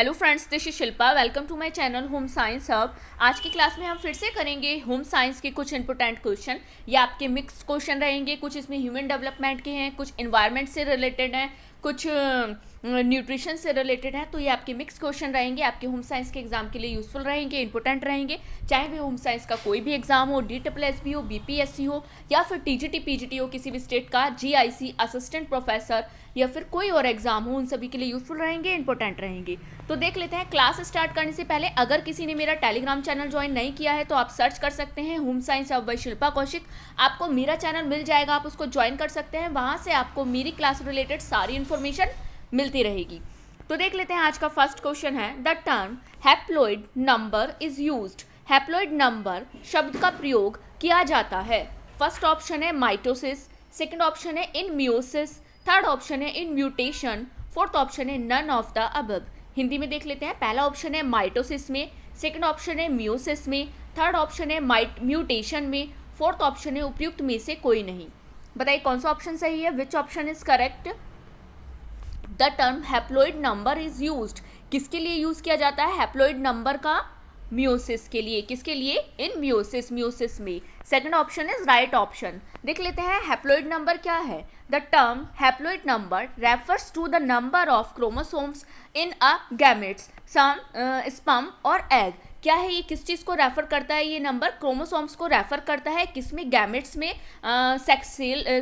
Hello friends, this is Shilpa. Welcome to my channel home science hub. आज की class में हम फिर से करेंगे होम साइंस के कुछ इंपॉर्टेंट क्वेश्चन। ये आपके मिक्स क्वेश्चन रहेंगे, कुछ इसमें ह्यूमन डेवलपमेंट के हैं, कुछ इन्वायरमेंट से रिलेटेड हैं, कुछ न्यूट्रिशन से रिलेटेड है। तो ये आपके मिक्स क्वेश्चन रहेंगे, आपके होम साइंस के एग्जाम के लिए यूजफुल रहेंगे, इंपॉर्टेंट रहेंगे। चाहे भी होम साइंस का कोई भी एग्जाम हो, DSSB हो, BPSC हो, या फिर TGT PGT हो, किसी भी स्टेट का, GIC असिस्टेंट प्रोफेसर, या फिर कोई और एग्जाम हो, उन सभी के लिए यूजफुल रहेंगे, इंपॉर्टेंट रहेंगे। तो देख लेते हैं। क्लास स्टार्ट करने से पहले अगर किसी ने मेरा टेलीग्राम चैनल ज्वाइन नहीं किया है तो आप सर्च कर सकते हैं home science hub by Shilpa Kaushik. आपको मेरा चैनल मिल जाएगा, आप उसको ज्वाइन कर सकते हैं। वहां से आपको मेरी क्लास रिलेटेड सारी इन्फॉर्मेशन मिलती रहेगी। तो देख लेते हैं। आज का फर्स्ट क्वेश्चन है, the term haploid number is used. Haploid number शब्द का प्रयोग किया जाता है। फर्स्ट ऑप्शन है माइटोसिस, सेकंड ऑप्शन है इन मियोसिस, थर्ड ऑप्शन है इन म्यूटेशन, फोर्थ ऑप्शन है none of the above. Hindi में देख लेते हैं। पहला ऑप्शन है माइटोसिस में, सेकंड ऑप्शन है मियोसिस में, थर्ड ऑप्शन है म्यूटेशन में, फोर्थ ऑप्शन है उपयुक्त में से कोई नहीं। बताइए कौन सा ऑप्शन सही है, which option is correct. The term haploid number is used, किसके लिए यूज किया जाता है हैप्लॉइड नंबर का? म्यूसिस के लिए। किसके लिए? इन म्यूसिस, म्यूसिस में। Second option is right option. देख लेते हैं हैप्लॉइड नंबर क्या है। The term haploid number refers to the number of chromosomes in a gametes, some sperm और एग। क्या है ये, किस चीज़ को रेफर करता है? ये नंबर क्रोमोसोम्स को रेफर करता है। किसमें? गैमेट्स में, सेक्स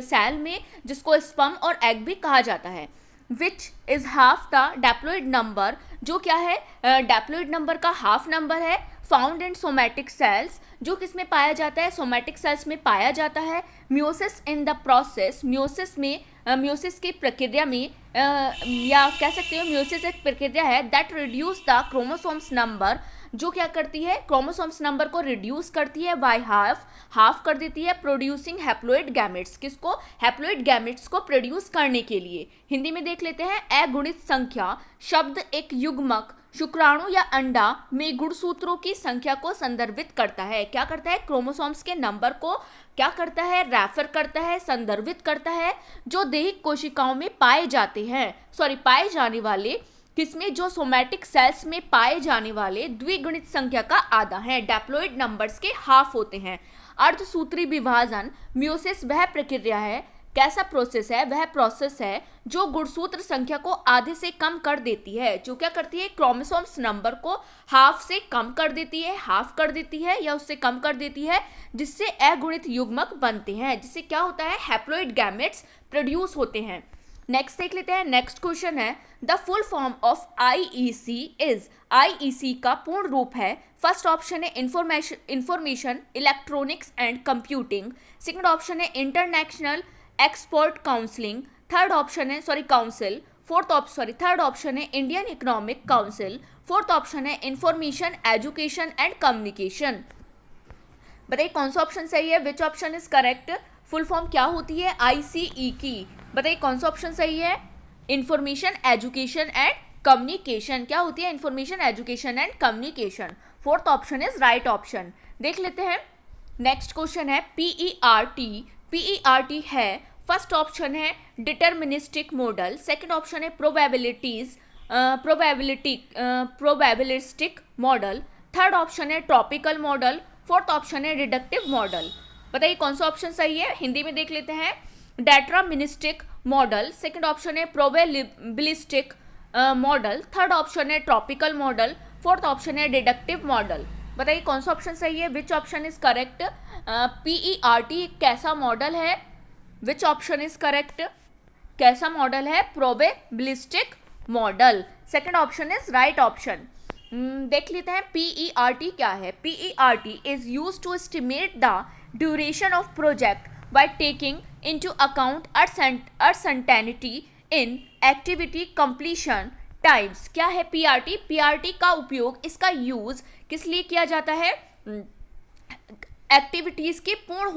सेल में, जिसको स्पर्म और एग भी कहा जाता है। Which is half the diploid number, जो क्या है डैप्लॉइड नंबर का हाफ नंबर है। फाउंड इन सोमैटिक सेल्स, जो किसमें पाया जाता है? सोमैटिक सेल्स में पाया जाता है। Meiosis in the process, meiosis में, म्यूसिस की प्रक्रिया में, या कह सकते हो म्यूसिस एक प्रक्रिया है that reduce the chromosomes number, जो क्या करती है? क्रोमोसोम्स नंबर को रिड्यूस करती है बाय हाफ कर देती है, प्रोड्यूसिंग हैप्लॉइड गैमेट्स। किसको? हैप्लॉइड गैमेट्स को प्रोड्यूस करने के लिए। हिंदी में देख लेते हैं। अगुणित संख्या शब्द एक युग्मक, शुक्राणु या अंडा में गुणसूत्रों की संख्या को संदर्भित करता है। क्या करता है? क्रोमोसोम्स के नंबर को क्या करता है? रेफर करता है, संदर्भित करता है, जो दैहिक कोशिकाओं में पाए जाने वाले, किसमें? जो सोमैटिक सेल्स में पाए जाने वाले द्विगुणित संख्या का आधा है। डैप्लॉइड नंबर्स के हाफ होते हैं। अर्धसूत्री विभाजन, म्यूसिस वह प्रक्रिया है, कैसा प्रोसेस है? वह प्रोसेस है जो गुणसूत्र संख्या को आधे से कम कर देती है। जो क्या करती है? क्रोमोसोम्स नंबर को हाफ से कम कर देती है, हाफ कर देती है या उससे कम कर देती है, जिससे अगुणित युग्मक बनते हैं, जिससे क्या होता है? हैप्लॉइड गैमेट्स प्रोड्यूस होते हैं। नेक्स्ट देख लेते हैं। नेक्स्ट क्वेश्चन है, the full form of IEC is. IEC का पूर्ण रूप है। फर्स्ट ऑप्शन है information electronics and computing, second option है international export counselling, third option है काउंसिल, थर्ड ऑप्शन है Indian economic council, fourth option है इंफॉर्मेशन एजुकेशन एंड कम्युनिकेशन। बताइए कौन सा ऑप्शन सही है, which option is correct. Full form क्या होती है ICE की? बताइए कौन सा ऑप्शन सही है। Information education and communication. क्या होती है? Information education and communication. Fourth option is right option. देख लेते हैं। नेक्स्ट क्वेश्चन है, PERT। PERT है, फर्स्ट ऑप्शन है डिटर्मिनिस्टिक मॉडल, सेकंड ऑप्शन है प्रोबेबिलिस्टिक मॉडल, थर्ड ऑप्शन है ट्रॉपिकल मॉडल, फोर्थ ऑप्शन है डिडक्टिव मॉडल। बताइए कौन सा ऑप्शन सही है। हिंदी में देख लेते हैं। डेटर्मिनिस्टिक मॉडल, सेकंड ऑप्शन है प्रोबेबिलिस्टिक मॉडल, थर्ड ऑप्शन है ट्रॉपिकल मॉडल, फोर्थ ऑप्शन है डिडक्टिव मॉडल। बताइए कौन सा ऑप्शन सही है, which option is correct. PERT कैसा मॉडल है? Which option is correct. कैसा मॉडल है? Probabilistic model. Second option is right option. देख लेते हैं PERT क्या है। PERT is used to estimate the duration of project by taking into account uncertainty in activity completion times। क्या है PRT? PRT का उपयोग, इसका यूज किस लिए किया जाता है? एक्टिविटीज़ के पूर्ण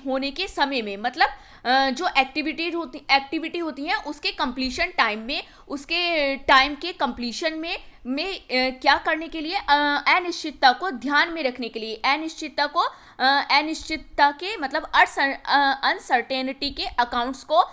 होने के समय में, मतलब जो एक्टिविटी होती हैं उसके कंप्लीशन टाइम में, उसके टाइम के कंप्लीशन में क्या करने के लिए? अनिश्चितता को ध्यान में रखने के लिए, अनिश्चितता के मतलब अनसर्टेनिटी के अकाउंट्स को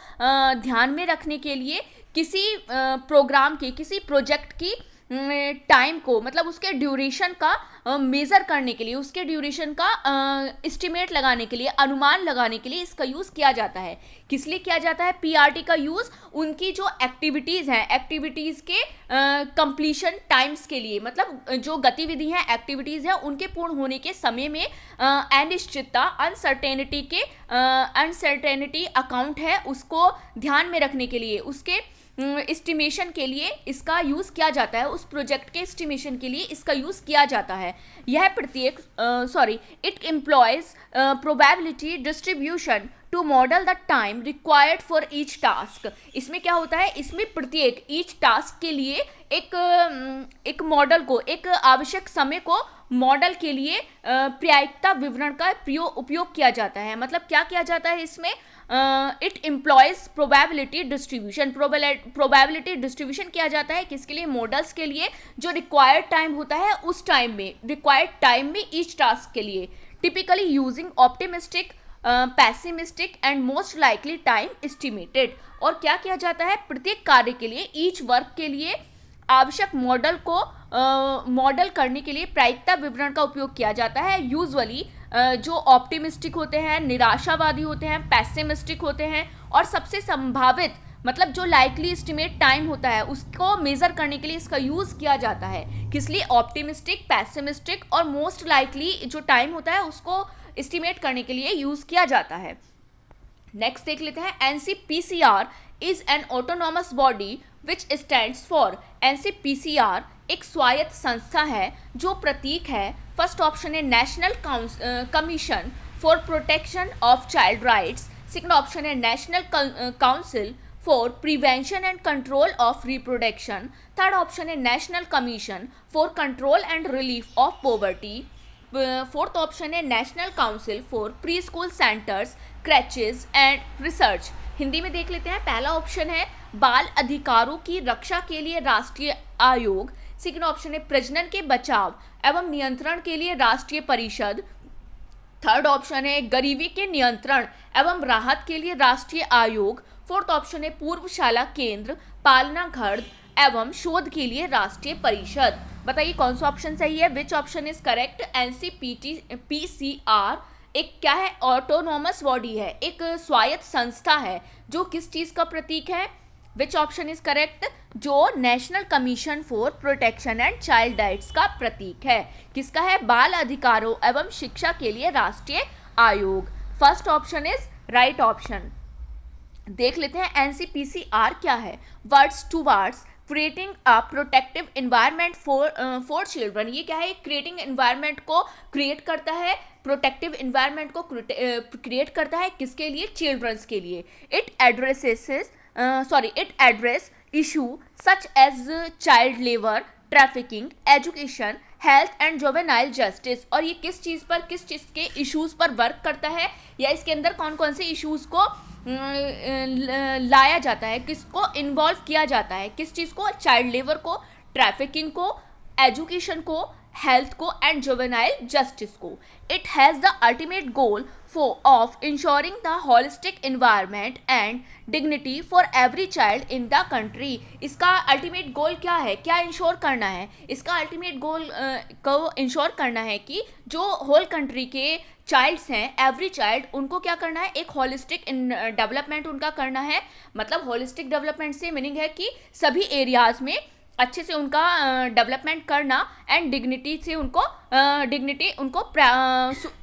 ध्यान में रखने के लिए किसी प्रोग्राम की, किसी प्रोजेक्ट की टाइम को, मतलब उसके ड्यूरेशन का मेज़र करने के लिए, उसके ड्यूरेशन का एस्टिमेट लगाने के लिए, अनुमान लगाने के लिए इसका यूज़ किया जाता है। किस लिए किया जाता है पीआरटी का यूज़? उनकी जो एक्टिविटीज़ हैं, एक्टिविटीज़ के कंप्लीशन टाइम्स के लिए, मतलब जो गतिविधि हैं, एक्टिविटीज़ हैं, उनके पूर्ण होने के समय में अनिश्चितता, अनसर्टेनिटी अकाउंट है, उसको ध्यान में रखने के लिए, उसके एस्टिमेशन के लिए इसका यूज़ किया जाता है, उस प्रोजेक्ट के एस्टिमेशन के लिए इसका यूज़ किया जाता है। यह प्रत्येक it employs probability distribution to model the time required for each task. इसमें क्या होता है, इसमें प्रत्येक ईच टास्क के लिए एक मॉडल को, एक आवश्यक समय को मॉडल के लिए प्रायिकता विवरण का उपयोग किया जाता है। मतलब क्या किया जाता है इसमें? It employs probability distribution, probability distribution किया जाता है किसके लिए? मॉडल्स के लिए, जो रिक्वायर्ड टाइम होता है उस टाइम में, रिक्वायर्ड टाइम में ईच टास्क के लिए, typically using optimistic, pessimistic and most likely time estimated. और क्या किया जाता है? प्रत्येक कार्य के लिए, ईच वर्क के लिए आवश्यक मॉडल को मॉडल करने के लिए प्रायिकता विवरण का उपयोग किया जाता है। यूजुअली जो ऑप्टिमिस्टिक होते हैं, निराशावादी होते हैं, पैसिमिस्टिक होते हैं, और सबसे संभावित, मतलब जो लाइकली एस्टिमेट टाइम होता है उसको मेज़र करने के लिए इसका यूज़ किया जाता है। किस लिए? ऑप्टिमिस्टिक, पैसिमिस्टिक और मोस्ट लाइकली जो टाइम होता है उसको एस्टिमेट करने के लिए यूज़ किया जाता है। नेक्स्ट देख लेते हैं, NCPCR is an autonomous body which stands for. NCPCR एक स्वायत्त संस्था है जो प्रतीक है। फर्स्ट ऑप्शन है national commission for protection of child rights. Second option है national council for prevention and control of reproduction. Third option है national commission for control and relief of poverty. Fourth option है national council for pre school centres, creches and research. Hindi में देख लेते हैं। पहला option है बाल अधिकारों की रक्षा के लिए राष्ट्रीय आयोग। सेकंड ऑप्शन है प्रजनन के बचाव एवं नियंत्रण के लिए राष्ट्रीय परिषद। थर्ड ऑप्शन है गरीबी के नियंत्रण एवं राहत के लिए राष्ट्रीय आयोग। फोर्थ ऑप्शन है पूर्वशाला केंद्र, पालना घर एवं शोध के लिए राष्ट्रीय परिषद। बताइए कौन सा ऑप्शन सही है? Which option is correct? NCPCR एक क्या है? ऑटोनॉमस बॉडी है, एक स्वायत्त संस्था है जो किस चीज का प्रतीक है? Which option is correct? जो national commission for protection and child rights का प्रतीक है। किसका है? बाल अधिकारों एवं शिक्षा के लिए राष्ट्रीय आयोग। First option is right option. देख लेते हैं एनसीपीसीआर क्या है। Words towards creating a protective environment for children. ये क्या है? क्रिएटिंग इन्वायरमेंट को क्रिएट करता है, प्रोटेक्टिव इन्वायरमेंट को क्रिएट करता है किसके लिए? चिल्ड्रंस के लिए। It address issue such as child labour, trafficking, education, health and juvenile justice. और ये किस चीज़ के इश्यूज पर वर्क करता है, या इसके अंदर कौन कौन से इश्यूज को लाया जाता है, किसको इन्वॉल्व किया जाता है? किस चीज़ को? चाइल्ड लेबर को, ट्रैफिकिंग को, एजुकेशन को, हेल्थ को एंड जुवेनाइल जस्टिस को। It has the ultimate goal of ensuring the holistic environment and dignity for every child in the country. इसका अल्टीमेट गोल क्या है? क्या इंश्योर करना है? इसका अल्टीमेट गोल को इंश्योर करना है कि जो होल कंट्री के चाइल्ड्स हैं, एवरी चाइल्ड, उनको क्या करना है? एक होलिस्टिक डेवलपमेंट उनका करना है। मतलब होलिस्टिक डेवलपमेंट से मीनिंग है कि सभी एरियाज में अच्छे से उनका डेवलपमेंट करना एंड डिग्निटी से उनको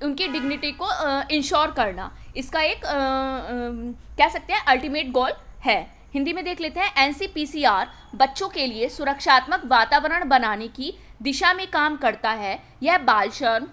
उनकी डिग्निटी को इंश्योर करना। इसका एक कह सकते हैं अल्टीमेट गोल है। हिंदी में देख लेते हैं। एनसीपीसीआर बच्चों के लिए सुरक्षात्मक वातावरण बनाने की दिशा में काम करता है। यह बाल श्रम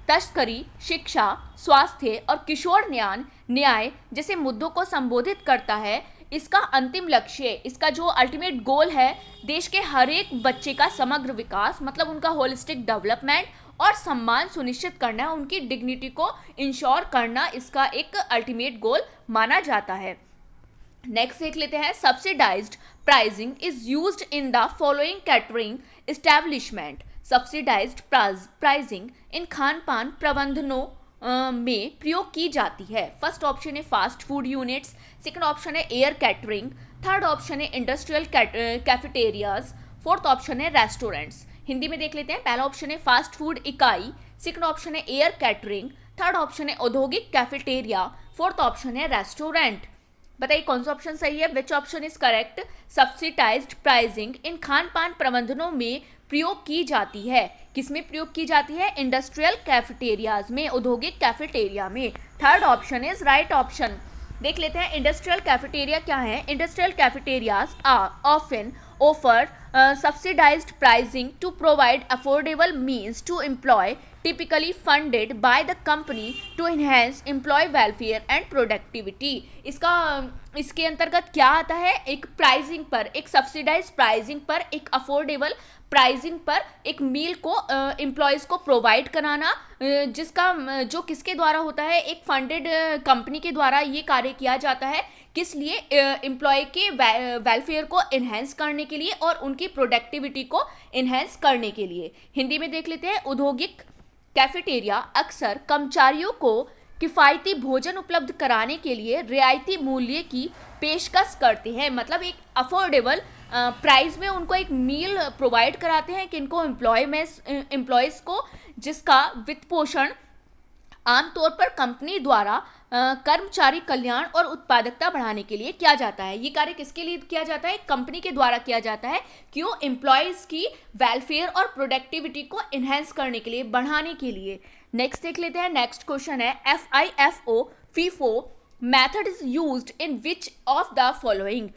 तस्करी, शिक्षा, स्वास्थ्य और किशोर न्याय जैसे मुद्दों को संबोधित करता है। इसका अंतिम लक्ष्य, इसका जो अल्टीमेट गोल है, देश के हर एक बच्चे का समग्र विकास, मतलब उनका होलिस्टिक डेवलपमेंट और सम्मान सुनिश्चित करना, उनकी डिग्निटी को इंश्योर करना, इसका एक अल्टीमेट गोल माना जाता है। नेक्स्ट देख लेते हैं। Subsidised pricing is used in the following catering establishment. Subsidised pricing इन खान पान प्रबंधनों में प्रयोग की जाती है। फर्स्ट ऑप्शन है fast food units, second option है एयर कैटरिंग, थर्ड ऑप्शन है इंडस्ट्रियल कैफेटेरियाज, फोर्थ ऑप्शन है रेस्टोरेंट्स। हिंदी में देख लेते हैं। पहला ऑप्शन है फास्ट फूड इकाई, सेकंड ऑप्शन है एयर कैटरिंग, थर्ड ऑप्शन है औद्योगिक कैफेटेरिया, फोर्थ ऑप्शन है रेस्टोरेंट। बताइए कौन सा ऑप्शन सही है, which option is correct. Subsidised pricing इन खान पान प्रबंधनों में प्रयोग की जाती है। किसमें प्रयोग की जाती है, इंडस्ट्रियल कैफेटेरियाज में, औद्योगिक कैफेटेरिया में। Third option is right option. देख लेते हैं इंडस्ट्रियल कैफेटेरिया क्या है। Industrial cafeterias are often offer subsidized pricing to provide affordable means to employ typically funded by the company to enhance employee welfare and productivity। इसके अंतर्गत क्या आता है, एक प्राइसिंग पर, एक सब्सिडाइज प्राइसिंग पर, एक अफोर्डेबल प्राइसिंग पर एक मील को एम्प्लॉयज़ को प्रोवाइड कराना, जो किसके द्वारा होता है, एक फंडेड कंपनी के द्वारा ये कार्य किया जाता है। किस लिए, एम्प्लॉय के वेलफेयर को इन्हेंस करने के लिए और उनकी प्रोडक्टिविटी को इन्हेंस करने के लिए। हिंदी में देख लेते हैं। औद्योगिक कैफेटेरिया अक्सर कर्मचारियों को किफ़ायती भोजन उपलब्ध कराने के लिए रियायती मूल्य की पेशकश करते हैं। मतलब एक अफोर्डेबल प्राइस में उनको एक मील प्रोवाइड कराते हैं कि इनको एम्प्लॉयज़ को, जिसका वित्त पोषण आमतौर पर कंपनी द्वारा कर्मचारी कल्याण और उत्पादकता बढ़ाने के लिए किया जाता है। ये कार्य किसके लिए किया जाता है, कंपनी के द्वारा किया जाता है। क्यों, एम्प्लॉयज़ की वेलफेयर और प्रोडक्टिविटी को इन्हेंस करने के लिए, बढ़ाने के लिए। नेक्स्ट देख लेते हैं। नेक्स्ट क्वेश्चन है FIFO FIFO method is used in which of the following.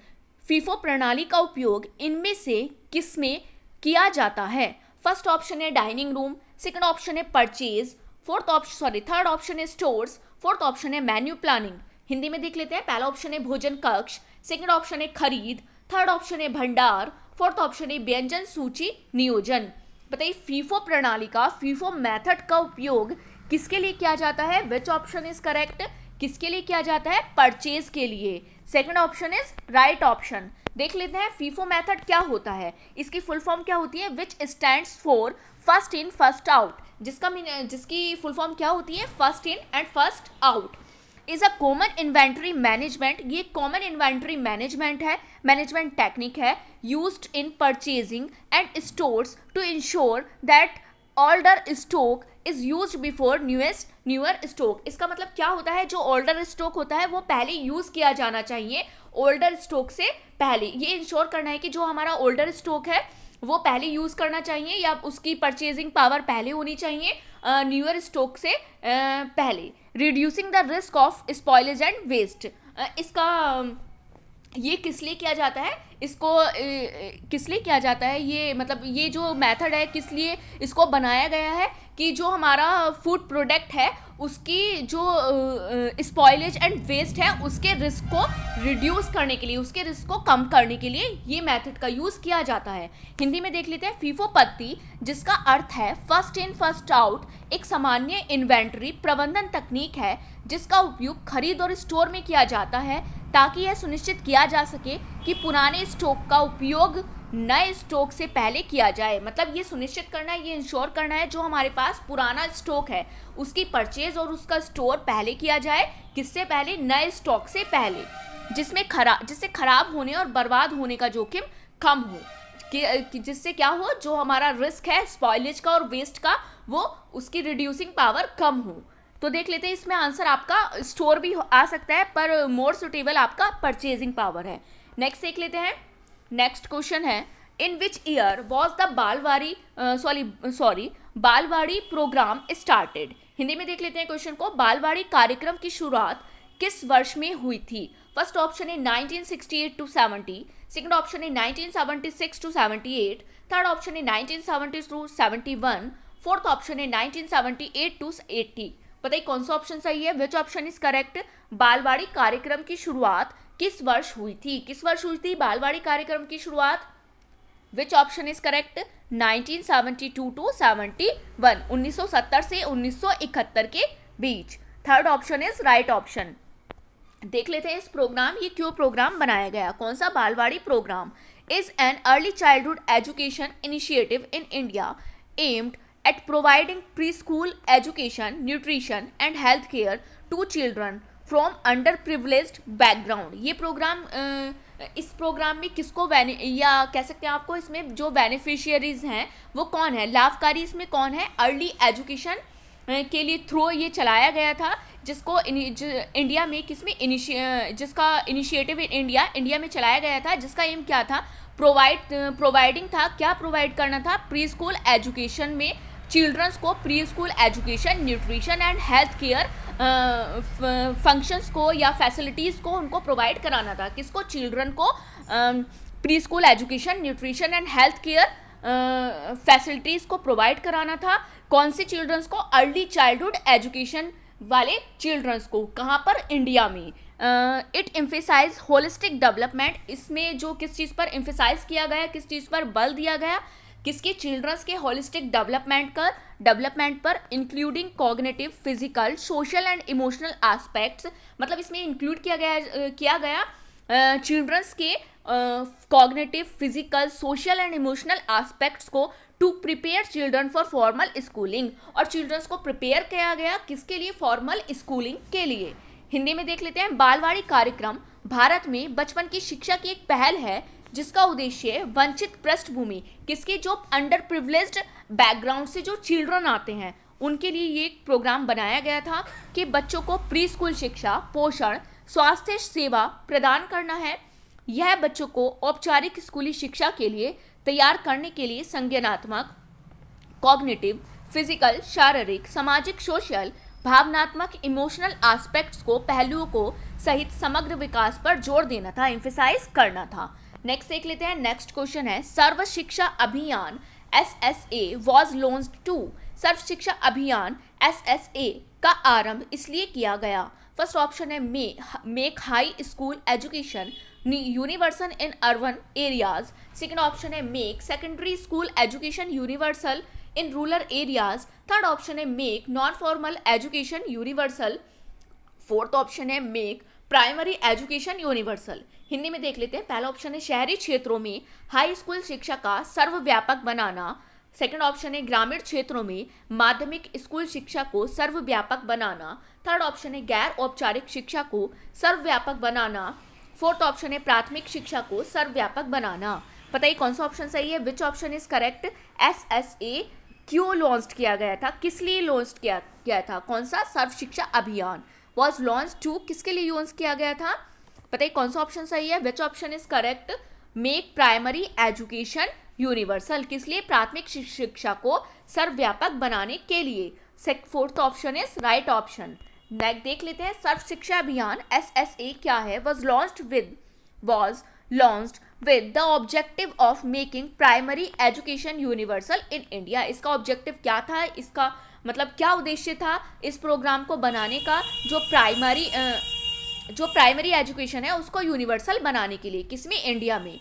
FIFO प्रणाली का उपयोग इनमें से किसमें किया जाता है। फर्स्ट ऑप्शन है डाइनिंग रूम, सेकंड ऑप्शन है परचेज, थर्ड ऑप्शन है स्टोर्स, फोर्थ ऑप्शन है मेन्यू प्लानिंग। हिंदी में देख लेते हैं। पहला ऑप्शन है भोजन कक्ष, सेकंड ऑप्शन है खरीद, थर्ड ऑप्शन है भंडार, फोर्थ ऑप्शन है व्यंजन सूची नियोजन। बताइए फीफो प्रणाली का, फीफो मेथड का उपयोग किसके लिए किया जाता है, विच ऑप्शन इज करेक्ट। किसके लिए किया जाता है, परचेज के लिए। Second option is right option. देख लेते हैं फीफो मेथड क्या होता है। इसकी फुल फॉर्म क्या होती है, which stands for first in first out. जिसकी फुल फॉर्म क्या होती है, first in and first out. Is a common inventory management, ये कॉमन इन्वेंट्री मैनेजमेंट है, मैनेजमेंट टेक्निक है, used in purchasing and stores to ensure that older stock is used before newer stock. इसका मतलब क्या होता है, जो ओल्डर स्टॉक होता है वो पहले यूज किया जाना चाहिए, ओल्डर स्टॉक से पहले। ये इंश्योर करना है कि जो हमारा ओल्डर स्टॉक है वो पहले यूज करना चाहिए, या उसकी परचेजिंग पावर पहले होनी चाहिए न्यूअर स्टॉक से पहले। Reducing the risk of spoilage and waste. ये किस लिए किया जाता है, इसको किस लिए किया जाता है, ये मतलब ये जो मेथड है किस लिए इसको बनाया गया है, कि जो हमारा फूड प्रोडक्ट है उसकी जो स्पॉइलेज एंड वेस्ट है उसके रिस्क को रिड्यूस करने के लिए, उसके रिस्क को कम करने के लिए ये मेथड का यूज़ किया जाता है। हिंदी में देख लेते हैं। फीफो पत्ती, जिसका अर्थ है फर्स्ट इन फर्स्ट आउट, एक सामान्य इन्वेंट्री प्रबंधन तकनीक है जिसका उपयोग खरीद और स्टोर में किया जाता है ताकि यह सुनिश्चित किया जा सके कि पुराने स्टॉक का उपयोग नए स्टॉक से पहले किया जाए। मतलब ये सुनिश्चित करना है, ये इंश्योर करना है जो हमारे पास पुराना स्टॉक है उसकी परचेज और उसका स्टोर पहले किया जाए, किससे पहले, नए स्टॉक से पहले, जिससे खराब होने और बर्बाद होने का जोखिम कम हो, कि जिससे क्या हो, जो हमारा रिस्क है स्पॉइलेज का और वेस्ट का वो उसकी रिड्यूसिंग पावर कम हो। तो देख लेते हैं इसमें आंसर आपका स्टोर भी आ सकता है, पर मोर सुटेबल आपका परचेजिंग पावर है। नेक्स्ट देख लेते हैं। नेक्स्ट क्वेश्चन है in which year was the Balwadi programme started. Hindi में देख लेते हैं क्वेश्चन को। बालवाड़ी कार्यक्रम की शुरुआत किस वर्ष में हुई थी। फर्स्ट ऑप्शन है 1968 टू 70, सेकंड ऑप्शन है 1976 टू 78, थर्ड ऑप्शन है 1970 टू 71, फोर्थ ऑप्शन है 1978 टू 80। बताइए कौन सा ऑप्शन सही है, विच ऑप्शन इज करेक्ट। बालवाड़ी कार्यक्रम की शुरुआत किस वर्ष हुई थी, किस वर्ष हुई थी बालवाड़ी कार्यक्रम की शुरुआत, which option is correct. 1972 to 71, 1970 से 1971 के बीच। Third option is right option. देख लेते हैं इस प्रोग्राम, ये क्यों प्रोग्राम बनाया गया, कौन सा Balwadi programme. Is an early childhood education initiative in India aimed at providing preschool education, nutrition and health care to children from underprivileged background। ये प्रोग्राम इस प्रोग्राम में किसको या कह सकते हैं आपको इसमें जो बेनिफिशियरीज हैं वो कौन है, लाभकारी इसमें कौन है, अर्ली एजुकेशन के लिए थ्रू ये चलाया गया था, जिसको इंडिया में जिसका इनिशिएटिव इंडिया में चलाया गया था, जिसका एम क्या था, प्रोवाइडिंग था, क्या प्रोवाइड करना था, प्री स्कूल एजुकेशन में चिल्ड्रंस को pre school education, nutrition and health care functions को या फैसिलिटीज़ को उनको प्रोवाइड कराना था, किसको, चिल्ड्रन को pre school education, nutrition and health care facilities को प्रोवाइड कराना था। कौन से चिल्ड्रंस को, अर्ली चाइल्डहुड एजुकेशन वाले चिल्ड्रंस को, कहाँ पर, इंडिया में। इट एम्फेसाइज होलिस्टिक डेवलपमेंट, इसमें जो किस चीज़ पर एम्फेसाइज किया गया, किस चीज़ पर बल दिया गया, किसके, चिल्ड्रंस के होलिस्टिक डेवलपमेंट पर, including cognitive, physical, social and emotional aspects, मतलब इसमें इंक्लूड किया गया चिल्ड्रंस के cognitive, physical, social and emotional aspects को to prepare children for formal schooling, और चिल्ड्रंस को प्रिपेयर किया गया किसके लिए, फॉर्मल स्कूलिंग के लिए। हिंदी में देख लेते हैं। बालवाड़ी कार्यक्रम भारत में बचपन की शिक्षा की एक पहल है जिसका उद्देश्य वंचित पृष्ठभूमि, किसके, जो अंडर प्रिविलेज्ड बैकग्राउंड से जो चिल्ड्रन आते हैं उनके लिए ये एक प्रोग्राम बनाया गया था कि बच्चों को प्री स्कूल शिक्षा, पोषण, स्वास्थ्य सेवा प्रदान करना है। यह बच्चों को औपचारिक स्कूली शिक्षा के लिए तैयार करने के लिए संज्ञानात्मक, कॉग्निटिव, फिजिकल, शारीरिक, सामाजिक, सोशल, भावनात्मक, इमोशनल एस्पेक्ट्स को, पहलुओं को सहित समग्र विकास पर जोर देना था, एम्फेसाइज करना था। नेक्स्ट देख लेते हैं। नेक्स्ट क्वेश्चन है, सर्व Shiksha Abhiyan SSA was launched to, Sarva Shiksha Abhiyan SSA का आरंभ इसलिए किया गया। फर्स्ट ऑप्शन है make high school education universal in urban areas, second option है make secondary school education universal in rural areas, third option है make non formal education universal, fourth option है make primary education universal. Hindi में देख लेते हैं। पहला option है शहरी क्षेत्रों में हाई स्कूल शिक्षा का सर्वव्यापक बनाना, सेकंड ऑप्शन है ग्रामीण क्षेत्रों में माध्यमिक स्कूल शिक्षा को सर्वव्यापक बनाना, थर्ड ऑप्शन है गैर औपचारिक शिक्षा को सर्वव्यापक बनाना, फोर्थ ऑप्शन है प्राथमिक शिक्षा को सर्वव्यापक बनाना। बताइए कौन सा ऑप्शन सही है, which option is correct. SSA क्यों लॉन्च किया गया था, किस लिए लॉन्च किया गया था, कौन सा, सर्व शिक्षा अभियान। वॉज लॉन्च टू किसके लिए लॉन्च किया गया था, बताइए कौन सा ऑप्शन सही है, which option is correct. Make primary education universal, किस लिए, प्राथमिक शिक्षा को सर्वव्यापक बनाने के लिए। Fourth option is right option. Next देख लेते हैं। सर्व शिक्षा अभियान SSA क्या है, was launched with the objective of making primary education universal in India. इसका ऑब्जेक्टिव क्या था, इसका मतलब क्या उद्देश्य था इस प्रोग्राम को बनाने का, जो प्राइमरी एजुकेशन है उसको यूनिवर्सल बनाने के लिए, किसमें, इंडिया में।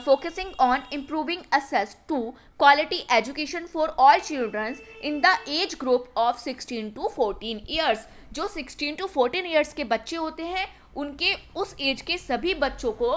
Focusing on improving access to quality education for all childrens in the age group of 16 to 14 years. जो 16 to 14 ईयर्स के बच्चे होते हैं उनके उस एज के सभी बच्चों को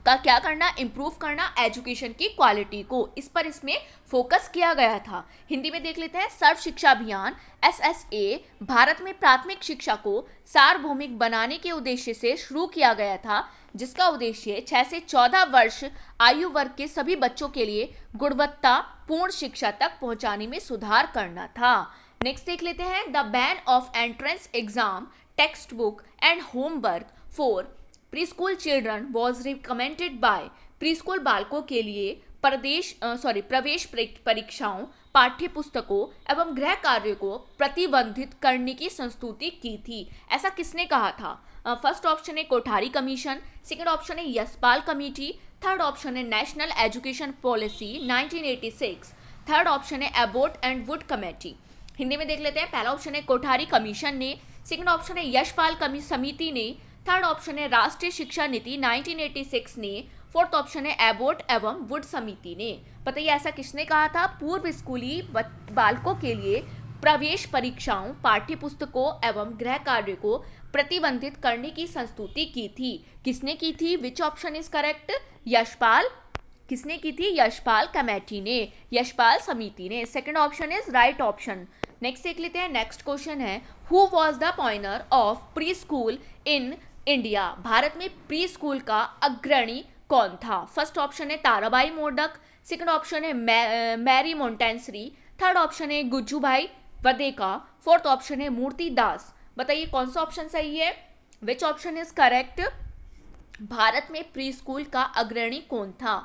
का क्या करना, इम्प्रूव करना एजुकेशन की क्वालिटी को, इस पर इसमें फोकस किया गया था। हिंदी में देख लेते हैं। सर्व शिक्षा अभियान SSA भारत में प्राथमिक शिक्षा को सार्वभौमिक बनाने के उद्देश्य से शुरू किया गया था, जिसका उद्देश्य 6 से 14 वर्ष आयु वर्ग के सभी बच्चों के लिए गुणवत्तापूर्ण शिक्षा तक पहुंचाने में सुधार करना था। नेक्स्ट देख लेते हैं। The ban of entrance exam, text book and homework for pre school children was recommended by, pre school बालकों के लिए प्रवेश परीक्षाओं, पाठ्य पुस्तकों एवं गृह कार्यों को प्रतिबंधित करने की संस्तुति की थी। ऐसा किसने कहा था। फर्स्ट ऑप्शन है कोठारी कमीशन, सेकंड ऑप्शन है यशपाल कमेटी, थर्ड ऑप्शन है national education policy 1986, third option है Abbot and Wood committee. Hindi में देख लेते हैं। पहला ऑप्शन है कोठारी कमीशन ने, सेकंड ऑप्शन है यशपाल समिति ने, थर्ड ऑप्शन है राष्ट्रीय शिक्षा नीति 1986 ने, फोर्थ ऑप्शन है एबोट एवं वुड समिति ने। बताइए ऐसा किसने कहा था, पूर्व स्कूली बालकों के लिए प्रवेश परीक्षाओं, पाठ्य पुस्तकों एवं गृह कार्य को प्रतिबंधित करने की संस्तुति की थी। किसने की थी, which option is correct, Yashpal, किसने की थी, यशपाल कमेटी ने, यशपाल समिति ने। Second option is right option. Next देख लेते हैं। नेक्स्ट क्वेश्चन है, who was the pioneer of pre school in India, Bharat में प्री स्कूल का अग्रणी कौन था? फर्स्ट ऑप्शन है ताराबाई मोडक, सेकंड ऑप्शन है मैरी मोंटेंसरी, थर्ड ऑप्शन है गुज्जूभाई वदेका, फोर्थ ऑप्शन है मूर्ति दास। बताइए कौन सा ऑप्शन सही है? Which option is correct? Bharat में प्री स्कूल का अग्रणी कौन था?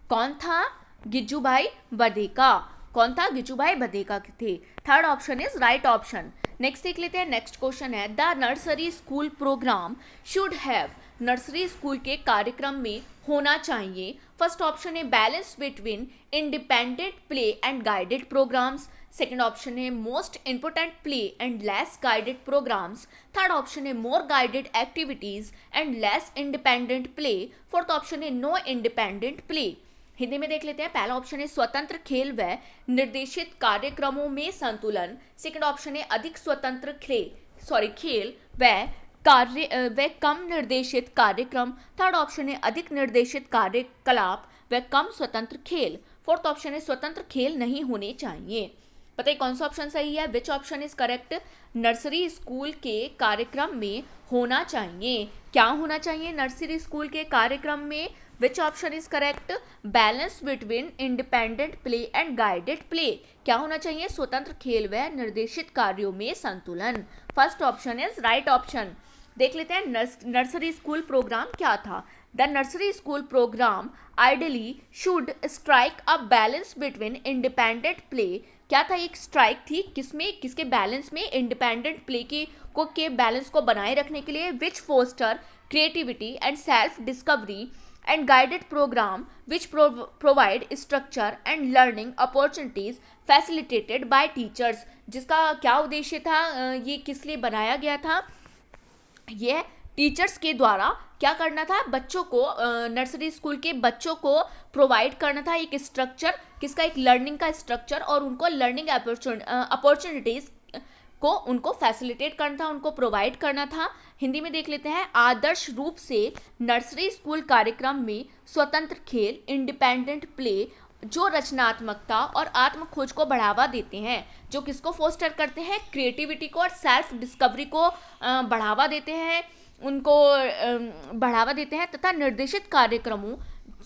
कौन था? गिज्जूभाई बधेका। कौन था? गिज्जूभाई बधेका थे। Third option is right option. Next देख लेते हैं। नेक्स्ट क्वेश्चन है the nursery school programme should have, nursery school के कार्यक्रम में होना चाहिए। फर्स्ट ऑप्शन है balance between independent play and guided programmes, second option है most important play and less guided programmes, third option है more guided activities and less independent play, fourth option है no independent play. Hindi में देख लेते हैं। पहला option है स्वतंत्र खेल व निर्देशित कार्यक्रमों में संतुलन, सेकंड ऑप्शन है अधिक स्वतंत्र खेल व कम निर्देशित कार्यक्रम, थर्ड ऑप्शन है अधिक निर्देशित कार्यकलाप व कम स्वतंत्र खेल, फोर्थ ऑप्शन है स्वतंत्र खेल नहीं होने चाहिए। बताइए कौन सा ऑप्शन सही है? Which option is correct? Nursery school के कार्यक्रम में होना चाहिए। क्या होना चाहिए नर्सरी स्कूल के कार्यक्रम में? विच option is correct? Balance between independent play and guided play. क्या होना चाहिए? स्वतंत्र खेल व निर्देशित कार्यों में संतुलन। First option is right option. देख लेते हैं नर्सरी स्कूल प्रोग्राम क्या था। The nursery school programme ideally should strike a balance between independent play. क्या था? एक स्ट्राइक थी किसमें? किसके बैलेंस में? इंडिपेंडेंट प्ले के बैलेंस को बनाए रखने के लिए, which foster creativity and self discovery and guided program which provide structure and learning opportunities facilitated by teachers। जिसका क्या उद्देश्य था? ये किस लिए बनाया गया था? ये टीचर्स के द्वारा क्या करना था? बच्चों को, नर्सरी स्कूल के बच्चों को प्रोवाइड करना था एक स्ट्रक्चर, किसका? एक लर्निंग का स्ट्रक्चर, और उनको लर्निंग अपॉर्चुनिटीज को उनको फैसिलिटेट करना था, उनको प्रोवाइड करना था। हिंदी में देख लेते हैं। आदर्श रूप से नर्सरी स्कूल कार्यक्रम में स्वतंत्र खेल, इंडिपेंडेंट प्ले जो रचनात्मकता और आत्म खोज को बढ़ावा देते हैं, जो किसको फोस्टर करते हैं? क्रिएटिविटी को और सेल्फ डिस्कवरी को बढ़ावा देते हैं, उनको बढ़ावा देते हैं, तथा निर्देशित कार्यक्रमों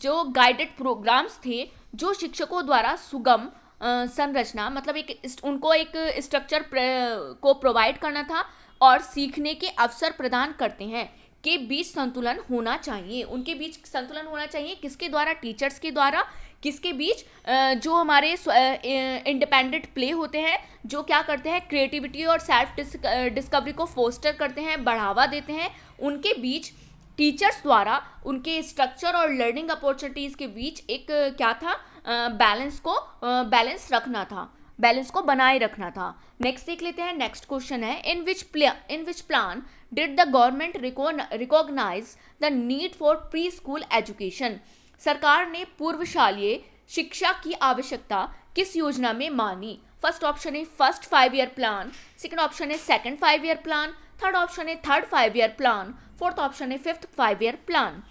जो गाइडेड प्रोग्राम्स थे जो शिक्षकों द्वारा सुगम संरचना, मतलब उनको एक स्ट्रक्चर को प्रोवाइड करना था और सीखने के अवसर प्रदान करते हैं, के बीच संतुलन होना चाहिए। उनके बीच संतुलन होना चाहिए किसके द्वारा? टीचर्स के द्वारा। किसके बीच? जो हमारे इंडिपेंडेंट प्ले होते हैं जो क्या करते हैं? क्रिएटिविटी और सेल्फ डिस्कवरी को फोस्टर करते हैं, बढ़ावा देते हैं, उनके बीच टीचर्स द्वारा उनके स्ट्रक्चर और लर्निंग अपॉर्चुनिटीज़ के बीच एक क्या था? बैलेंस रखना था, बैलेंस को बनाए रखना था। नेक्स्ट देख लेते हैं। नेक्स्ट क्वेश्चन है in which plan did the government recognise the need for pre school education. सरकार ने पूर्वशालीय शिक्षा की आवश्यकता किस योजना में मानी? फर्स्ट ऑप्शन है first 5 year plan, second option है second 5 year plan, third option है third 5 year plan, fourth option है फिफ्थ 5 ईयर प्लान।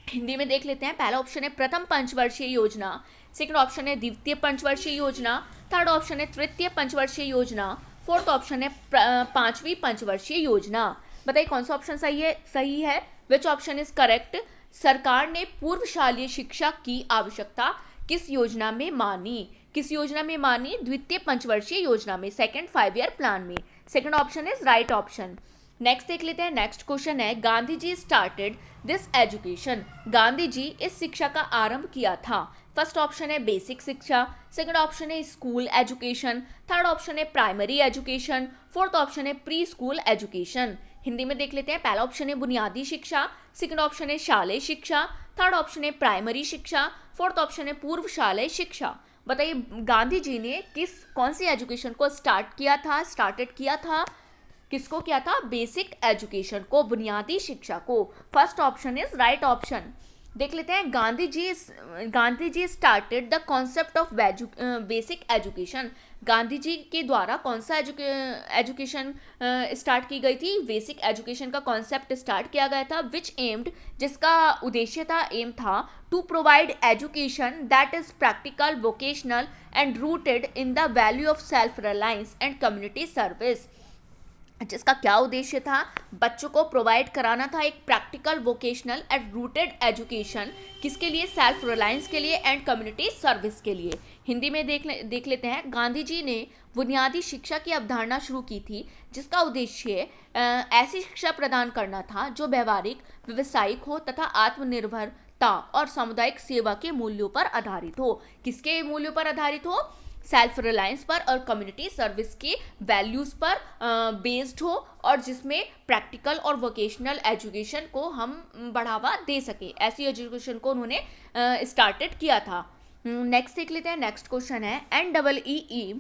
हिंदी में देख लेते हैं। पहला ऑप्शन है प्रथम पंचवर्षीय योजना, सेकंड ऑप्शन है द्वितीय पंचवर्षीय योजना, थर्ड ऑप्शन है तृतीय पंचवर्षीय योजना, फोर्थ ऑप्शन है पांचवी पंचवर्षीय योजना। बताइए कौन सा ऑप्शन सही है? Which option is correct? सरकार ने पूर्वशालीय शिक्षा की आवश्यकता किस योजना में मानी? किस योजना में मानी? द्वितीय पंचवर्षीय योजना में, सेकंड 5 ईयर प्लान में। Second option is right option. Next देख लेते हैं। नेक्स्ट क्वेश्चन है Gandhi ji started this education. Gandhi जी इस शिक्षा का आरंभ किया था। फर्स्ट ऑप्शन है बेसिक शिक्षा, सेकंड ऑप्शन है स्कूल एजुकेशन, थर्ड ऑप्शन है प्राइमरी एजुकेशन, फोर्थ ऑप्शन है प्री स्कूल एजुकेशन। हिंदी में देख लेते हैं। पहला ऑप्शन है बुनियादी शिक्षा, सेकंड ऑप्शन है शालेय शिक्षा, थर्ड ऑप्शन है प्राइमरी शिक्षा, फोर्थ ऑप्शन है पूर्व शालेय शिक्षा। बताइए गांधी जी ने कौन सी एजुकेशन को स्टार्टेड किया था? किसको किया था? बेसिक एजुकेशन को, बुनियादी शिक्षा को। First option is right option. देख लेते हैं। Gandhi ji started the concept of basic education. Gandhi ji के द्वारा कौन सा एजुकेशन स्टार्ट की गई थी? बेसिक एजुकेशन का कॉन्सेप्ट स्टार्ट किया गया था। विच एम्ड, जिसका उद्देश्य था, एम था, to provide education that is practical, vocational and rooted in the value of self reliance and community service. जिसका क्या उद्देश्य था, बच्चों को प्रोवाइड कराना था एक practical vocational and rooted education, किसके लिए, सेल्फ रिलायंस के लिए एंड कम्युनिटी सर्विस के लिए। हिंदी में देख लेते हैं। गांधी जी ने बुनियादी शिक्षा की अवधारणा शुरू की थी, जिसका उद्देश्य ऐसी शिक्षा प्रदान करना था जो व्यवहारिक, व्यवसायिक हो तथा आत्मनिर्भरता और सामुदायिक सेवा के मूल्यों पर आधारित हो। किसके मूल्यों पर आधारित हो, सेल्फ रिलायंस पर और कम्युनिटी सर्विस के वैल्यूज़ पर बेस्ड हो, और जिसमें प्रैक्टिकल और वोकेशनल एजुकेशन को हम बढ़ावा दे सके, ऐसी एजुकेशन को उन्होंने स्टार्टेड किया था। नेक्स्ट देख लेते हैं। नेक्स्ट क्वेश्चन है NEEM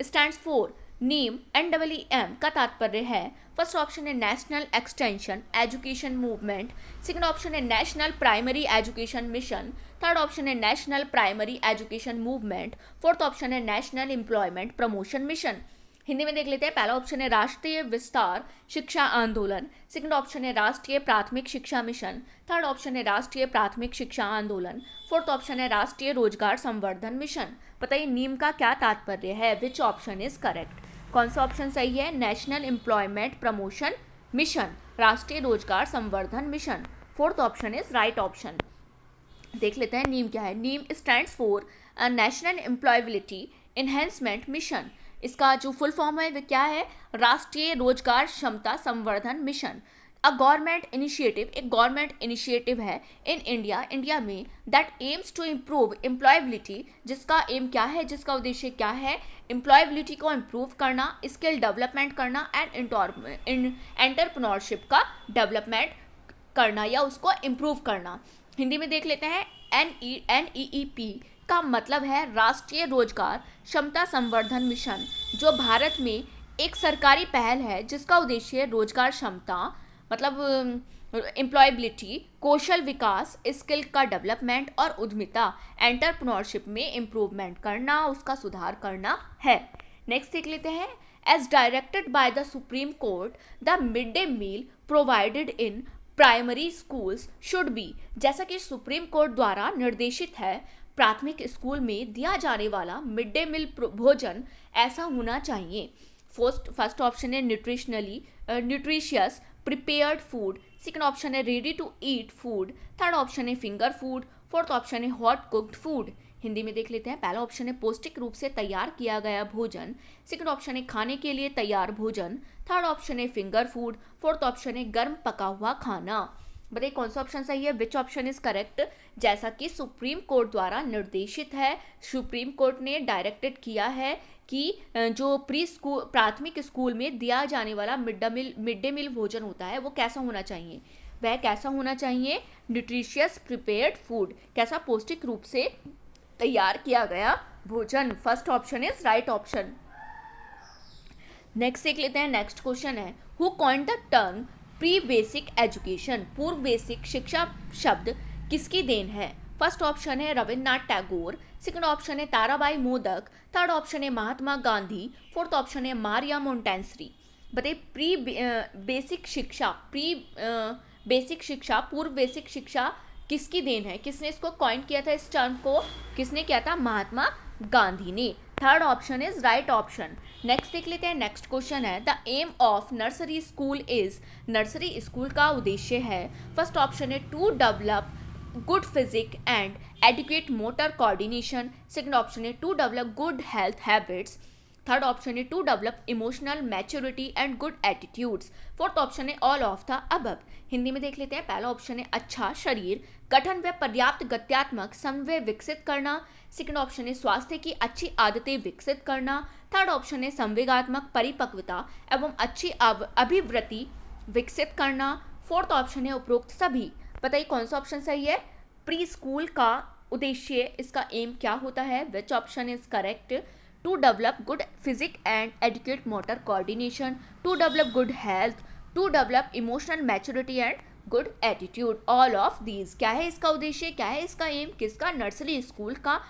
stands for NEEM. NEEM का तात्पर्य है, फर्स्ट ऑप्शन है national extension education movement, second option है national primary education mission, third option है national primary education movement, fourth option है national employment promotion mission. Hindi में देख लेते हैं। पहला ऑप्शन है राष्ट्रीय विस्तार शिक्षा आंदोलन, सेकंड ऑप्शन है राष्ट्रीय प्राथमिक शिक्षा मिशन, थर्ड ऑप्शन है राष्ट्रीय प्राथमिक शिक्षा आंदोलन, फोर्थ ऑप्शन है राष्ट्रीय रोजगार संवर्धन मिशन। बताइए नीम का क्या तात्पर्य है, विच ऑप्शन इज करेक्ट। कौन सा ऑप्शन सही है, नेशनल एम्प्लॉयमेंट प्रमोशन मिशन, राष्ट्रीय रोजगार संवर्धन mission, fourth option is right option. देख लेते हैं नीम क्या है। NEEM stands for national employability enhancement mission. इसका जो फुल फॉर्म है वो क्या है, राष्ट्रीय रोजगार क्षमता संवर्धन मिशन। अ गवर्नमेंट इनिशिएटिव, एक गवर्नमेंट इनिशिएटिव है इन इंडिया में, that aims to improve employability, जिसका एम क्या है, जिसका उद्देश्य क्या है, एम्प्लॉयबिलिटी को इम्प्रूव करना, स्किल डेवलपमेंट करना एंड एंटरप्रेन्योरशिप का डेवलपमेंट करना या उसको इम्प्रूव करना। हिंदी में देख लेते हैं। NEEP का मतलब है राष्ट्रीय रोजगार क्षमता संवर्धन मिशन, जो भारत में एक सरकारी पहल है जिसका उद्देश्य रोजगार क्षमता मतलब एम्प्लॉयबिलिटी, कौशल विकास, स्किल का डेवलपमेंट और उद्यमिता एंटरप्रेन्योरशिप में इम्प्रूवमेंट करना, उसका सुधार करना है। नेक्स्ट देख लेते हैं। As directed by the Supreme Court, the mid day meal provided in primary schools should be. जैसा कि सुप्रीम कोर्ट द्वारा निर्देशित है, प्राथमिक स्कूल में दिया जाने वाला मिड डे मील भोजन ऐसा होना चाहिए। फर्स्ट ऑप्शन है nutritious prepared food, second option है ready to eat food, third option है फिंगर फूड, फोर्थ ऑप्शन है हॉट कुक्ड फूड। हिंदी में देख लेते हैं। पहला ऑप्शन है पौष्टिक रूप से तैयार किया गया भोजन, सेकंड ऑप्शन है खाने के लिए तैयार भोजन, थर्ड ऑप्शन है फिंगर फूड, फोर्थ ऑप्शन है गर्म पका हुआ खाना। बताइए कौन सा ऑप्शन सही है, विच ऑप्शन इज करेक्ट। जैसा कि सुप्रीम कोर्ट द्वारा निर्देशित है, सुप्रीम कोर्ट ने डायरेक्टेड किया है कि जो प्राथमिक स्कूल में दिया जाने वाला मिड डे मील भोजन होता है वो कैसा होना चाहिए, वह कैसा होना चाहिए, न्यूट्रिशियस प्रिपेयर्ड फूड, कैसा पौष्टिक रूप से तैयार किया गया भोजन। First option is right option. Next देख लेते हैं। नेक्स्ट क्वेश्चन है, who coined the term pre basic education. पूर्व बेसिक शिक्षा शब्द किसकी देन है। फर्स्ट ऑप्शन है रविन्द्रनाथ टैगोर, सेकंड ऑप्शन है ताराबाई मोदक, थर्ड ऑप्शन है महात्मा गांधी, फोर्थ ऑप्शन है मारिया मोंटेंसरी। बताइए प्री बेसिक शिक्षा, पूर्व बेसिक शिक्षा किसकी देन है, किसने इसको कॉइन किया था, इस टर्म को किसने किया था, महात्मा गांधी ने। Third option is right option. Next देख लेते हैं। नेक्स्ट क्वेश्चन है, the aim of nursery school is. Nursery school का उद्देश्य है, फर्स्ट ऑप्शन है to develop good physique and educate motor coordination, second option है to develop good health habits, third option है to develop emotional maturity and good attitudes, fourth option है all of the above. Hindi में देख लेते हैं। पहला option है अच्छा शरीर गठन व पर्याप्त गत्यात्मक समन्वय विकसित करना, सेकंड ऑप्शन है स्वास्थ्य की अच्छी आदतें विकसित करना, थर्ड ऑप्शन है संवेगात्मक परिपक्वता एवं अच्छी अभिवृत्ति विकसित करना, फोर्थ ऑप्शन है उपरोक्त सभी। बताइए कौन सा ऑप्शन सही है। प्री स्कूल का उद्देश्य, इसका एम क्या होता है, which option is correct. To develop good physique and educate motor coordination, to develop good health, to develop emotional maturity and good attitude, all of these. क्या है इसका उद्देश्य, क्या है इसका एम, किसका, नर्सरी स्कूल का।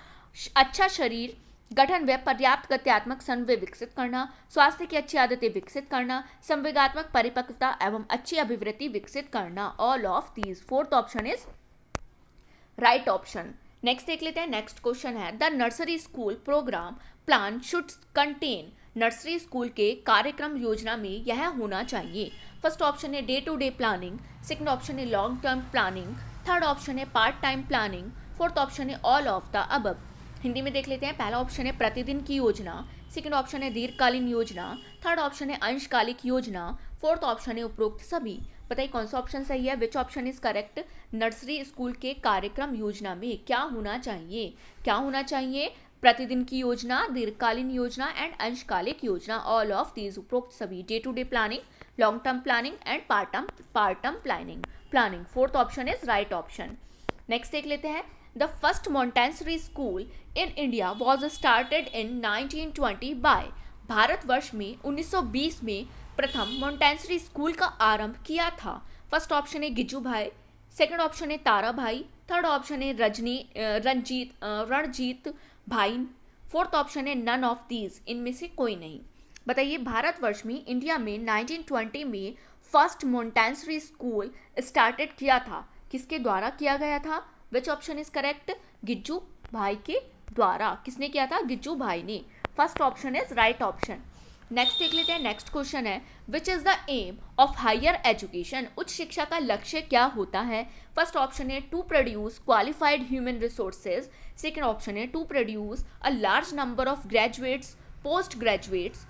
अच्छा शरीर गठन व पर्याप्त गत्यात्मक समन्वय विकसित करना, स्वास्थ्य की अच्छी आदतें विकसित करना, संवेगात्मक परिपक्वता एवं अच्छी अभिवृत्ति विकसित करना, all of these. Fourth option is right option. Next देख लेते हैं। नेक्स्ट क्वेश्चन है, the nursery school program plan should contain nursery school के कार्यक्रम योजना में यह होना चाहिए? फर्स्ट ऑप्शन है day to day planning, second option है long term planning, third option है part time planning, fourth option है all of the above. Hindi में देख लेते हैं। पहला ऑप्शन है प्रतिदिन की योजना, सेकंड ऑप्शन है दीर्घकालीन योजना, थर्ड ऑप्शन है अंशकालिक योजना, फोर्थ ऑप्शन है उपरोक्त सभी। बताइए कौन सा ऑप्शन सही है, which option is correct? Nursery school के कार्यक्रम योजना में क्या होना चाहिए? क्या होना चाहिए? प्रतिदिन की योजना, दीर्घकालीन योजना एंड अंशकालिक योजना, ऑल ऑफ दीज, उपरोक्त सभी। Day to day planning, long term planning and part term planning. Fourth option is right option. Next देख लेते हैं। The first Montessori school in India was started in 1920 by. Bharatvarsh में 1920 में प्रथम मोंटेसरी स्कूल का आरंभ किया था। फर्स्ट ऑप्शन है गिज्जू भाई, सेकंड ऑप्शन है तारा भाई, थर्ड ऑप्शन है रणजीत भाई, फोर्थ ऑप्शन है नन ऑफ दीज, इनमें से कोई नहीं। बताइए भारतवर्ष में इंडिया में 1920 में फर्स्ट मोंटेसरी स्कूल स्टार्टेड किया था, किसके द्वारा किया गया था? Which option is correct? Gijju Bhai के द्वारा। किसने किया था? गिज्जू भाई ने। First option is right option. Next देख लेते हैं। नेक्स्ट क्वेश्चन है which is the aim of higher education. उच्च शिक्षा का लक्ष्य क्या होता है? फर्स्ट ऑप्शन है to produce qualified human resources, second option है to produce a large number of graduates, post graduates,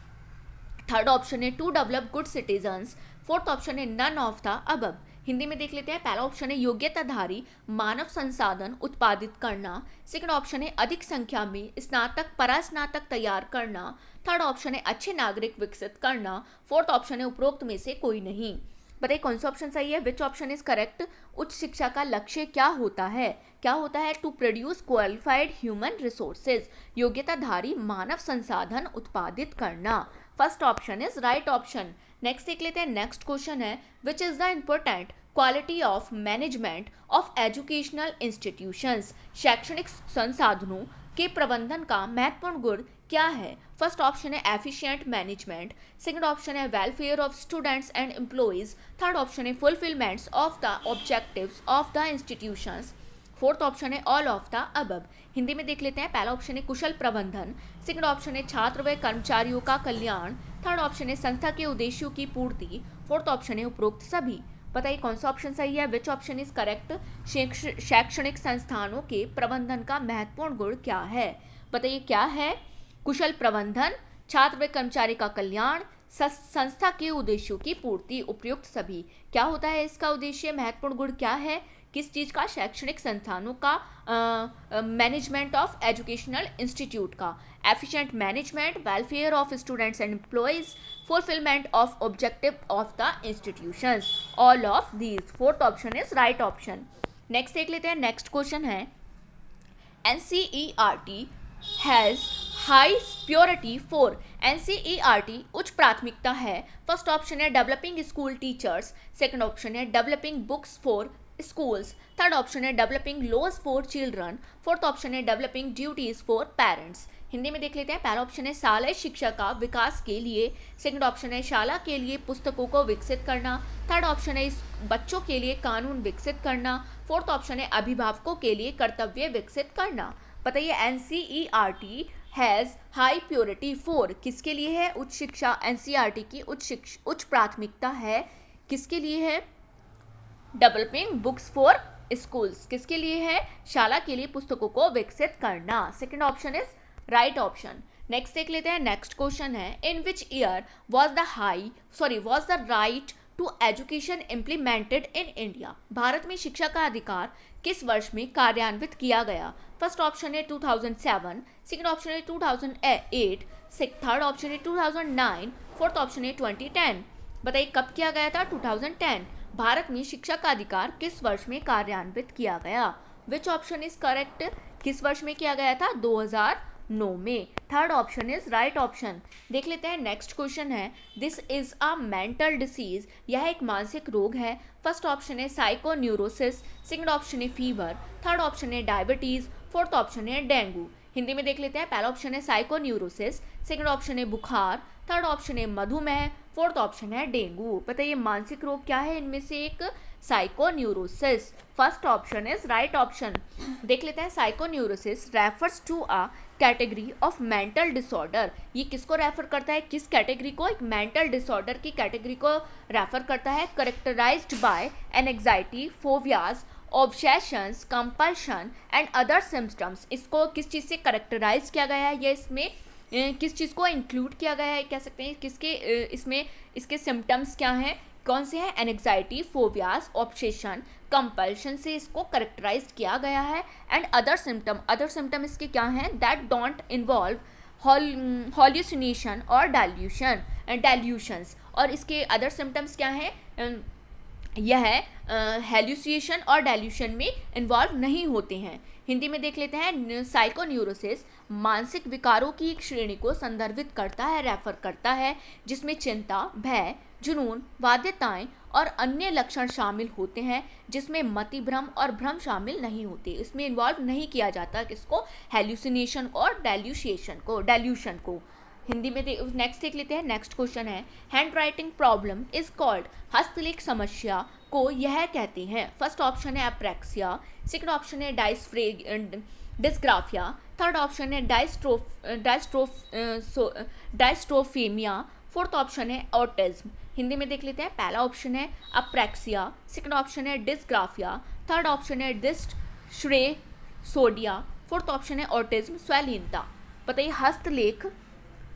third option है to develop good citizens, fourth option है none of the above. Hindi में देख लेते हैं। पहला ऑप्शन है योग्यताधारी मानव संसाधन उत्पादित करना, सेकंड ऑप्शन है अधिक संख्या में स्नातक परास्नातक तैयार करना, थर्ड ऑप्शन है अच्छे नागरिक विकसित करना, फोर्थ ऑप्शन है उपरोक्त में से कोई नहीं। बताइए कौन सा ऑप्शन सही है, विच ऑप्शन इज करेक्ट? उच्च शिक्षा का लक्ष्य क्या होता है? क्या होता है? To produce qualified human resources, योग्यताधारी मानव संसाधन उत्पादित करना। First option is right option. Next देख लेते हैं। नेक्स्ट क्वेश्चन है which is the important quality of management of educational institutions. शैक्षणिक संसाधनों के प्रबंधन का महत्वपूर्ण गुण क्या है? फर्स्ट ऑप्शन है एफिशिएंट मैनेजमेंट, सेकंड ऑप्शन है welfare of students and employees, third option है fulfilments of the objectives of the institutions, fourth option है all of the above. Hindi में देख लेते हैं। पहला ऑप्शन है कुशल प्रबंधन, सेकंड ऑप्शन है छात्र व कर्मचारियों का कल्याण, थर्ड ऑप्शन है संस्था के उद्देश्यों की पूर्ति, फोर्थ ऑप्शन है उपरोक्त सभी। बताइए कौन सा ऑप्शन सही है, विच ऑप्शन इज करेक्ट? शैक्षणिक संस्थानों के प्रबंधन का महत्वपूर्ण गुण क्या है? बताइए क्या है? कुशल प्रबंधन, छात्र व कर्मचारी का कल्याण, संस्था के उद्देश्यों की पूर्ति, उपयुक्त सभी। क्या होता है इसका उद्देश्य? महत्वपूर्ण गुण क्या है? किस चीज़ का? शैक्षणिक संस्थानों का, मैनेजमेंट ऑफ एजुकेशनल इंस्टीट्यूट का, efficient management, welfare of students and employees, fulfilment of objective of the institutions, all of these. Fourth option is right option. Next देख लेते हैं। नेक्स्ट क्वेश्चन है NCERT has high priority for. NCERT उच्च प्राथमिकता है। First option है developing school teachers, second option है developing books for schools, third option है developing laws for children, fourth option है developing duties for parents. Hindi में देख लेते हैं। पहला ऑप्शन है शालेय शिक्षा का विकास के लिए, सेकंड ऑप्शन है शाला के लिए पुस्तकों को विकसित करना, थर्ड ऑप्शन है इस बच्चों के लिए कानून विकसित करना, फोर्थ ऑप्शन है अभिभावकों के लिए कर्तव्य विकसित करना। बताइए NCERT has high priority for किसके लिए है? उच्च शिक्षा। NCERT की उच्च प्राथमिकता है किसके लिए है? Developing books for schools. किसके लिए है? शाला के लिए पुस्तकों को विकसित करना। Second option is right option. Next देख लेते हैं। नेक्स्ट क्वेश्चन है in which year was the right to education implemented in India. Bharat में शिक्षा का अधिकार किस वर्ष में कार्यान्वित किया गया? फर्स्ट ऑप्शन है 2007, सेकंड ऑप्शन है 2008, थर्ड ऑप्शन है 2009, फोर्थ ऑप्शन है 2010। बताइए कब किया गया था? 2010। भारत में शिक्षा का अधिकार किस वर्ष में कार्यान्वित किया गया? विच ऑप्शन इज करेक्ट? किस वर्ष में किया गया था? 2009 में। Third option is right option. देख लेते हैं। नेक्स्ट क्वेश्चन है this is a mental disease. यह एक मानसिक रोग है। फर्स्ट ऑप्शन है साइकोन्यूरोसिस, सेकंड ऑप्शन है फीवर, थर्ड ऑप्शन है डायबिटीज, फोर्थ ऑप्शन है डेंगू। हिंदी में देख लेते हैं। पहला ऑप्शन है साइकोन्यूरोसिस, सेकंड ऑप्शन है बुखार, थर्ड ऑप्शन है मधुमेह, फोर्थ ऑप्शन है डेंगू। बताइए मानसिक रोग क्या है इनमें से एक? Psychoneurosis. First option is right option. देख लेते हैं, psychoneurosis refers to a category of mental disorder. ये किसको रेफर करता है, किस कैटेगरी को? एक मेंटल डिसऑर्डर की कैटेगरी को रेफर करता है। Characterized by an anxiety, phobias, obsessions, compulsion and other symptoms. इसको किस चीज़ से करेक्टराइज किया गया है, ये इसमें किस चीज़ को इंक्लूड किया गया है, कह सकते हैं किसके इसमें इसके सिम्टम्स क्या हैं, कौन से हैं? एनजाइटी, फोबियाज, ऑब्सेशन, कंपल्शन से इसको करेक्टराइज किया गया है। एंड अदर सिम्टम इसके क्या हैं? दैट डोंट इन्वॉल्व हॉल्यूसिनेशन और डेल्यूशंस। और इसके अदर सिम्टम्स क्या हैं? यह हेल्यूसिएशन और डेल्यूशन में इन्वॉल्व नहीं होते हैं। हिंदी में देख लेते हैं, साइकोन्यूरोसिस मानसिक विकारों की एक श्रेणी को संदर्भित करता है, रेफर करता है, जिसमें चिंता, भय, जुनून, बाध्यताएं और अन्य लक्षण शामिल होते हैं, जिसमें मति भ्रम और भ्रम शामिल नहीं होते। इसमें इन्वॉल्व नहीं किया जाता किसको? हेल्यूसिनेशन और डेल्यूशन को। हिंदी में नेक्स्ट देख लेते हैं। नेक्स्ट क्वेश्चन है, handwriting problem is called, हस्तलेख समस्या को यह कहते हैं। फर्स्ट ऑप्शन है एप्रेक्सिया, सेकंड ऑप्शन है डिस्ग्राफिया, थर्ड ऑप्शन है डायस्ट्रोफेमिया, फोर्थ ऑप्शन है ऑटिज्म। हिंदी में देख लेते हैं, पहला ऑप्शन है अप्रेक्सिया, सेकंड ऑप्शन है डिस्ग्राफिया, थर्ड ऑप्शन है डिस्ट्रेसोडिया, फोर्थ ऑप्शन है ऑटिज्म, स्वैलीनता। बताइए हस्तलेख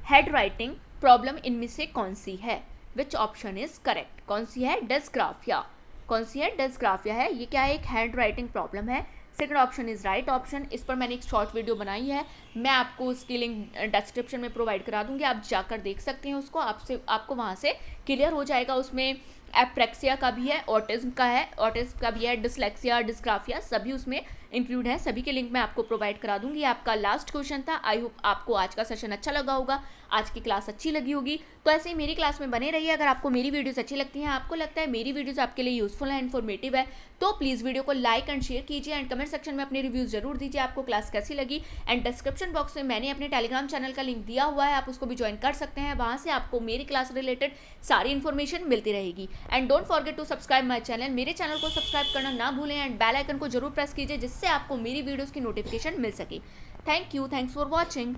हेड राइटिंग प्रॉब्लम इनमें से कौन सी है? Which option is correct? कौन सी है? डिस्ग्राफिया। कौन सी है? डिस्ग्राफिया है। ये क्या है? एक हैंड राइटिंग प्रॉब्लम है। Second option is right option. इस पर मैंने एक शॉर्ट वीडियो बनाई है, मैं आपको उसकी लिंक डिस्क्रिप्शन में प्रोवाइड करा दूंगी, आप जाकर देख सकते हैं उसको। आपको वहाँ से क्लियर हो जाएगा। उसमें एप्रेक्सिया का भी है, ऑटिज्म का भी है, डिसलेक्सिया, डिस्ग्राफिया सभी उसमें इंक्लूड है। सभी के लिंक मैं आपको प्रोवाइड करा दूंगी। आपका लास्ट क्वेश्चन था। आई होप आपको आज का सेशन अच्छा लगा होगा, आज की क्लास अच्छी लगी होगी। तो ऐसे ही मेरी क्लास में बने रहिए। अगर आपको मेरी वीडियोस अच्छी लगती हैं, आपको लगता है मेरी वीडियोस आपके लिए यूजफुल है, इन्फॉर्मेटिव है, तो प्लीज़ वीडियो को लाइक एंड शेयर कीजिए एंड कमेंट सेक्शन में अपने रिव्यूज़ जरूर दीजिए आपको क्लास कैसी लगी। एंड डिस्क्रिप्शन बॉक्स में मैंने अपने टेलीग्राम चैनल का लिंक दिया हुआ है, आप उसको भी ज्वाइन कर सकते हैं। वहाँ से आपको मेरी क्लास रिलेटेड सारी इन्फॉर्मेशन मिलती रहेगी। And don't forget to subscribe my channel. मेरे चैनल को सब्सक्राइब करना ना भूलें एंड बेल आइकन को जरूर प्रेस कीजिए, जिससे आपको मेरी वीडियोज़ की नोटिफिकेशन मिल सके। Thank you, thanks for watching.